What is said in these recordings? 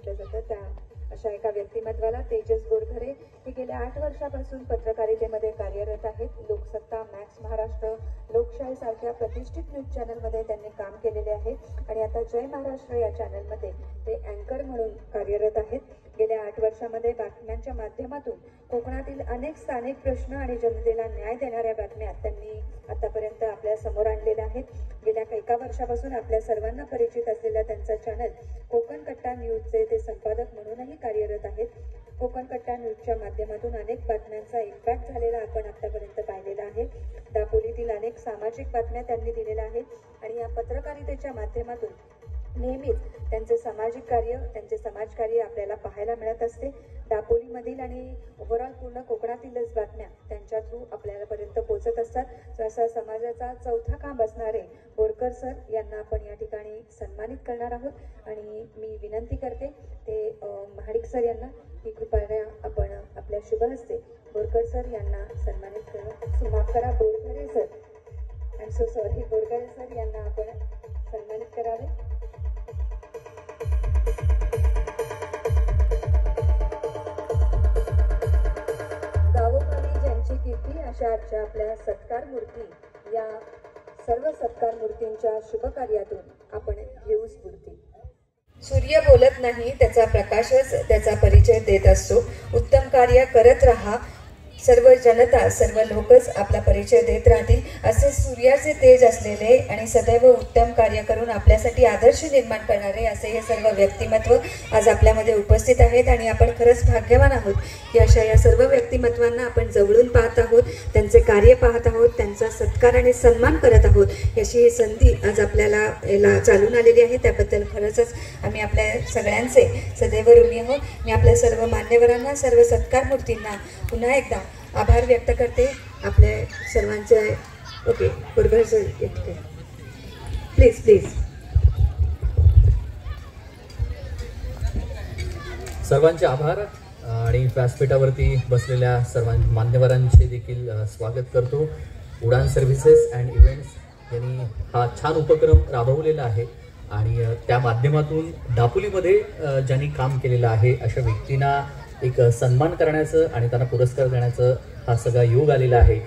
म्हटलं जातं त्या अशा एका व्यक्तिमत्वाला तेजस बोरघरे हे गेल्या 8 वर्षापासून पत्रकारितेमध्ये कार्यरत आहेत. लोकसत्ता, मॅक्स महाराष्ट्र, लोकशाही सारख्या प्रतिष्ठित न्यूज चॅनलमध्ये त्यांनी काम केलेले आहे आणि आता जय महाराष्ट्र या चॅनलमध्ये ते अँकर म्हणून कार्यरत आहेत. गेल्या 8 वर्षामध्ये बातम्यांच्या माध्यमातून कोकणातील अनेक स्थानिक प्रश्न आणि जनतेला न्याय देणाऱ्या बातम्या त्यांनी आतापर्यंत आपल्या समोर आणलेल्या आहेत. गेल्या 1 वर्षापासून आपल्या सर्वांना परिचित असलेला त्यांचा चॅनल कोकण कट्टा न्यूजचे ते संपादक म्हणूनही कार्यरत आहेत. कोकण कट्टा न्यूजच्या माध्यमातून अनेक बातम्यांचा इम्पॅक्ट झालेला आपण आतापर्यंत पाहिलेला आहे. दापोलीतील अनेक सामाजिक बातम्या त्यांनी दिलेल्या आहेत आणि या पत्रकारितेच्या माध्यमातून नेहमीच त्यांचे सामाजिक कार्य, त्यांचे समाजकार्य आपल्याला पाहायला मिळत असते. दापोलीमधील आणि ओव्हरऑल पूर्ण कोकणातीलच बातम्या त्यांच्या थ्रू आपल्यापर्यंत पोहोचत असतात. असा समाजाचा चौथा खांब असणारे बोरकर सर यांना आपण या ठिकाणी सन्मानित करणार आहोत आणि मी विनंती करते ते महाडिक सर यांना ही कृपया आपण आपल्या शुभ हस्ते बोरकर सर यांना सन्मानित करा. माफ करा, Borghare sir, I am so sorry, Borghare sir यांना आपण सन्मानित करावे. गावोगावी ज्यांची कीर्ती अशा आजच्या आपल्या सत्कार मूर्ती, या सर्व सत्कार मूर्तींच्या शुभ कार्यातून आपण घेऊ स्फूर्ती. सूर्य बोलत नाही, त्याचा प्रकाशच त्याचा परिचय देत असतो. उत्तम कार्य करत राहा, सर्व जनता, सर्व लोकच आपला परिचय देत राहतील. असे सूर्याचे तेज असलेले आणि सदैव उत्तम कार्य करून आपल्यासाठी आदर्श निर्माण करणारे असे हे सर्व व्यक्तिमत्व आज आपल्यामध्ये उपस्थित आहेत आणि आपण खरंच भाग्यवान आहोत की अशा या सर्व व्यक्तिमत्वांना आपण जवळून पाहत आहोत, त्यांचे कार्य पाहत आहोत, त्यांचा सत्कार आणि सन्मान करत आहोत. अशी ही संधी आज आपल्याला चालून आलेली आहे. त्याबद्दल खरंच आम्ही आपल्या सगळ्यांचे सदैव ऋणी आहोत. मी आपल्या सर्व मान्यवरांना, सर्व सत्कार मूर्तींना पुन्हा एकदा आभार व्यक्त करते. आपल्या सर्वांचे okay Borghare sir please please. सर्वांचे आभार आणि व्यासपीठावरती बसलेल्या सर्व मान्यवरांचे देखील स्वागत करतो. उडान सर्व्हिसेस अँड इव्हेंट्स यांनी हा छान उपक्रम राबवलेला आहे आणि त्या माध्यमातून दापोलीमध्ये ज्यांनी काम केलेलं आहे अशा व्यक्तींना एक सन्मान करण्याचं आणि त्यांना पुरस्कार देण्याचं हा सगळा योग आलेला आहे.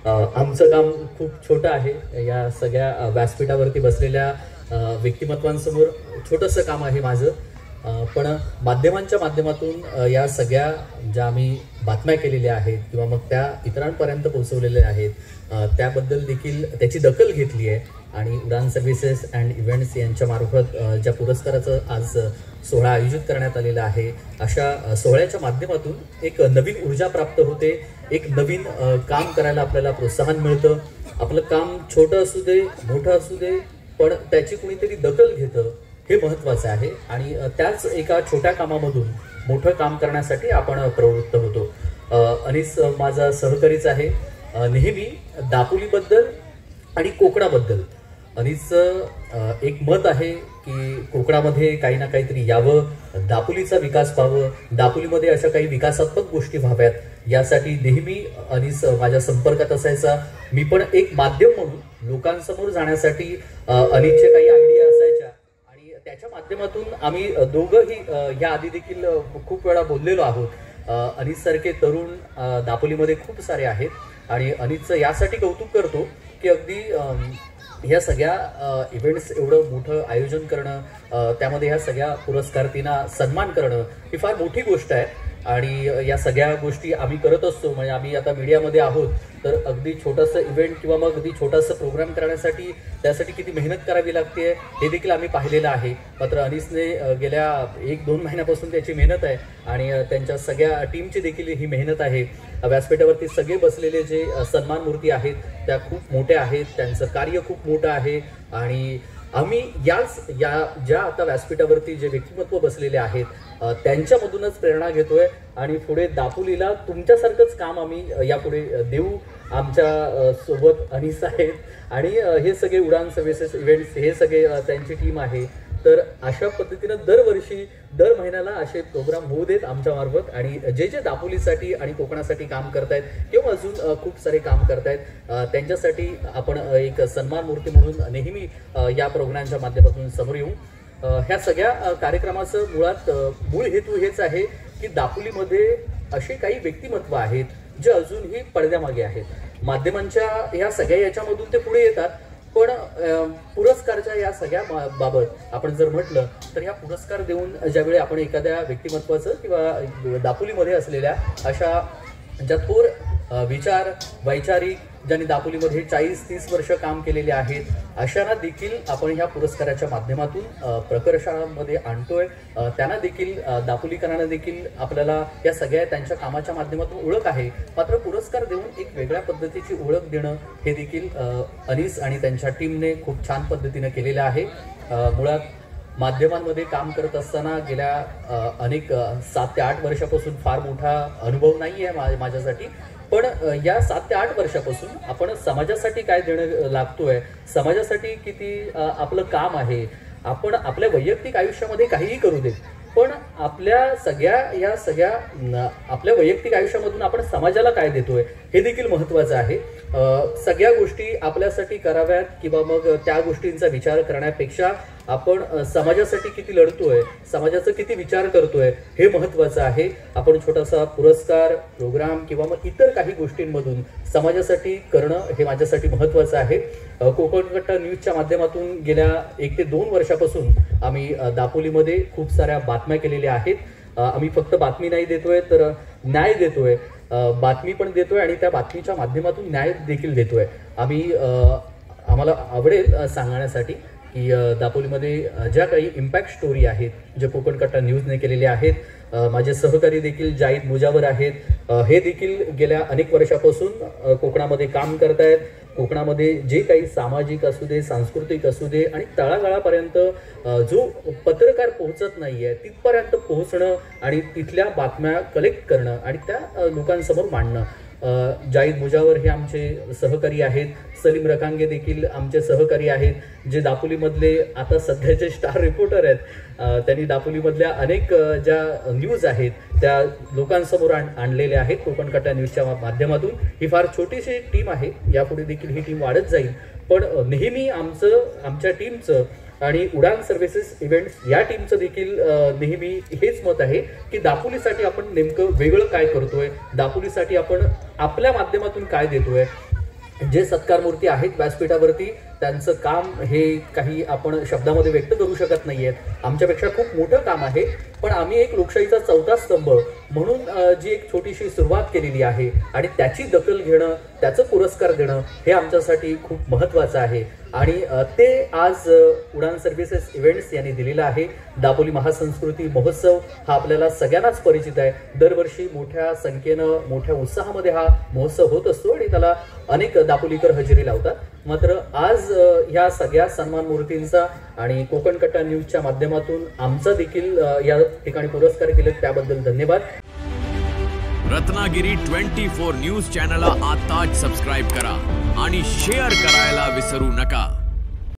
आमचं काम खूप छोटं आहे. या सगळ्या व्यासपीठावरती बसलेल्या व्यक्तिमत्वांसमोर छोटंसं काम आहे माझं, पण माध्यमांच्या माध्यमातून या सगळ्या ज्या आम्ही बातम्या केलेल्या आहेत किंवा मग त्या इतरांपर्यंत पोहोचवलेल्या आहेत त्याबद्दल देखील त्याची दखल घेतली आहे आणि उडान सर्व्हिसेस अँड इव्हेंट्स यांच्यामार्फत ज्या पुरस्काराचं आज सोहळा आयोजित करण्यात आलेला आहे अशा सोहळ्याच्या माध्यमातून एक नवीन ऊर्जा प्राप्त होते, एक नवीन काम करायला आपल्याला प्रोत्साहन मिळतं. आपलं काम छोटं असू दे, मोठं असू दे, पण त्याची कुणीतरी दखल घेतं हे महत्त्वाचं आहे आणि त्याच एका छोट्या कामामधून मोठं काम करण्यासाठी आपण प्रवृत्त होतो. अनिस माझा सहकारीच आहे. नेहमी दापोलीबद्दल आणि कोकणाबद्दल अनिसचं एक मत आहे की कोकणामध्ये काही ना काहीतरी यावं, दापोलीचा विकास व्हावं, दापोलीमध्ये अशा काही विकासात्मक गोष्टी व्हाव्यात यासाठी नेहमी अनिस माझ्या संपर्कात असायचा. मी पण एक माध्यम म्हणून लोकांसमोर जाण्यासाठी अनिसचे काही आयडिया असायच्या आणि त्याच्या माध्यमातून आम्ही दोघंही ह्या आधी देखील खूप वेळा बोललेलो आहोत. अनिस सारखे तरुण दापोलीमध्ये खूप सारे आहेत आणि अनिसचं यासाठी कौतुक करतो की अगदी ह्या सगळ्या इव्हेंट्स एवढं मोठं आयोजन करणं, त्यामध्ये ह्या सगळ्या पुरस्कारार्थींना सन्मान करणं ही फार मोठी गोष्ट आहे आणि या सगळ्या गोष्टी आम्ही करत असतो. म्हणजे आम्ही आता मीडियामध्ये आहोत तर अगदी छोटंसं इव्हेंट किंवा मग अगदी छोटासा प्रोग्राम करण्यासाठी त्यासाठी किती मेहनत करावी लागते हे देखील आम्ही पाहिलेलं आहे. मात्र अनिसने गेल्या 1-2 महिन्यापासून त्याची मेहनत आहे आणि त्यांच्या सगळ्या टीमची देखील ही मेहनत आहे. व्यासपीठावरती सगळे बसलेले जे सन्मान मूर्ती आहेत त्या खूप मोठ्या आहेत, त्यांचं कार्य खूप मोठं आहे आणि आम्ही ज्या आता व्यासपीठावरती जे व्यक्तिमत्व बसलेले आहेत त्यांच्यामधूनच प्रेरणा घेतोय आणि पुढे दापोलीला तुमच्यासारखंच काम आम्ही यापुढे देऊ. आमच्या सोबत अनिस आहेत आणि हे सगळे उडान सर्व्हिसेस इव्हेंट्स हे सगळे त्यांची टीम आहे. तर अशा पद्धतीनं दरवर्षी दर महिन्याला असे प्रोग्राम होऊ देत आमच्या मार्फत आणि जे जे दापोलीसाठी आणि कोकणासाठी काम करतायत किंवा अजून खूप सारे काम करतायत त्यांच्यासाठी आपण एक सन्मान मूर्ती म्हणून नेहमी या प्रोग्रामच्या माध्यमातून समोर येऊ. ह्या सगळ्या कार्यक्रमाचं मुळात मूळ हेतू हेच आहे की दापोलीमध्ये असे काही व्यक्तिमत्व आहेत जे अजूनही पडद्यामागे आहेत. माध्यमांच्या ह्या सगळ्या याच्यामधून ते पुढे येतात, पण पुरस्कारच्या या सगळ्या बाबत आपण जर म्हटलं तर ह्या पुरस्कार देऊन ज्यावेळी आपण एखाद्या व्यक्तिमत्वाचं किंवा दापोलीमध्ये असलेल्या अशा ज्या थोर विचार वैचारिक ज्यांनी दापोलीमध्ये 40-30 वर्ष काम केलेले आहेत अशांना देखील आपण ह्या पुरस्काराच्या माध्यमातून प्रकर्षामध्ये आणतोय. त्यांना देखील दापोलीकरांना देखील आपल्याला या सगळ्या त्यांच्या कामाच्या माध्यमातून ओळख आहे, मात्र पुरस्कार देऊन एक वेगळ्या पद्धतीची ओळख देणं हे देखील अनीस आणि त्यांच्या टीमने खूप छान पद्धतीने केलेलं आहे. मुळात माध्यमांमध्ये काम करत असताना गेल्या अनेक 7 ते 8 वर्षापासून फार मोठा अनुभव नाही आहे माझ्यासाठी, पण या 7 ते 8 वर्षापासून आपण समाजासाठी काय देणं लागतोय, समाजासाठी किती आपलं काम आहे. आपण आपल्या वैयक्तिक आयुष्यामध्ये काहीही करू दे, पण आपल्या आपल्या वैयक्तिक आयुष्यामधून आपण समाजाला काय देतोय हे देखील महत्त्वाचं आहे. सगळ्या गोष्टी आपल्यासाठी कराव्यात किंवा मग त्या गोष्टींचा विचार करण्यापेक्षा आपण समाजासाठी किती लढतोय, समाजाचा किती विचार करतोय हे महत्त्वाचं आहे. आपण छोटासा पुरस्कार प्रोग्राम किंवा मग इतर काही गोष्टींमधून समाजासाठी करणं हे माझ्यासाठी महत्त्वाचं आहे. कोकण कट्टा न्यूजच्या माध्यमातून गेल्या 1 ते 2 वर्षापासून आम्ही दापोलीमध्ये खूप साऱ्या बातम्या केलेल्या आहेत. आम्ही फक्त बातमी नाही देतोय तर न्याय देतोय, बातमी पण देतोय आणि त्या बातमीच्या माध्यमातून न्याय देखील देतोय. आम्हाला आवडेल सांगण्यासाठी की दापोलीमध्ये ज्या काही इम्पॅक्ट स्टोरी आहेत जे कोकण कट्टा न्यूजने केलेल्या आहेत, माझे सहकारी देखील जाहीद मुजावर आहेत, हे देखील गेल्या अनेक वर्षापासून कोकणामध्ये काम करत आहेत. कोकणामध्ये जे काही सामाजिक असू दे, सांस्कृतिक असू दे आणि तळागाळापर्यंत जो पत्रकार पोहोचत नाहीये तिथपर्यंत पोहोचणं आणि तिथल्या बातम्या कलेक्ट करणं आणि त्या लोकांसमोर मांडणं. जाहीद मुजावर हे आमचे सहकारी आहेत, सलीम रकांगे देखील आमचे सहकारी आहेत जे दापोलीमधले आता सध्याचे स्टार रिपोर्टर आहेत. त्यांनी दापोलीमधल्या अनेक ज्या न्यूज आहेत त्या लोकांसमोर आणलेल्या आहेत कोकण कट्टा न्यूजच्या माध्यमातून. ही फार छोटीशी टीम आहे, यापुढे देखील ही टीम वाढत जाईल, पण नेहमी आमच्या टीमचं आणि उडान सर्व्हिसेस इव्हेंट्स या टीमचं देखील नेहमी हेच मत आहे की दापोलीसाठी आपण नेमकं वेगळं काय करतोय, दापोलीसाठी आपण आपल्या माध्यमातून काय देतोय. जे सत्कारमूर्ती आहेत व्यासपीठावरती त्यांचं काम हे काही आपण शब्दामध्ये व्यक्त करू शकत नाहीयेत. आमच्यापेक्षा खूप मोठं काम आहे, पण आम्ही एक लोकशाहीचा 4था स्तंभ म्हणून जी एक छोटीशी सुरुवात केलेली आहे आणि त्याची दखल घेणं, त्याचं पुरस्कार देणं हे आमच्यासाठी खूप महत्त्वाचं आहे. आणि ते आज उडान सर्व्हिसेस इव्हेंट्स यांनी दिलेलं आहे. दापोली महासंस्कृती महोत्सव हा आपल्याला सगळ्यांनाच परिचित आहे. दरवर्षी मोठ्या संख्येनं मोठ्या उत्साहामध्ये हा महोत्सव होत असतो आणि त्याला अनेक दापोलीकर हजेरी लावतात. मात्र आज ह्या सगळ्या सन्मान मूर्तींचा आणि कोकण कट्टा न्यूजच्या माध्यमातून आमचा देखील या ठिकाणी पुरस्कार केले त्याबद्दल धन्यवाद. रत्नागिरी 24 न्यूज चॅनलला आताच सबस्क्राइब करा आणि शेअर करायला विसरू नका.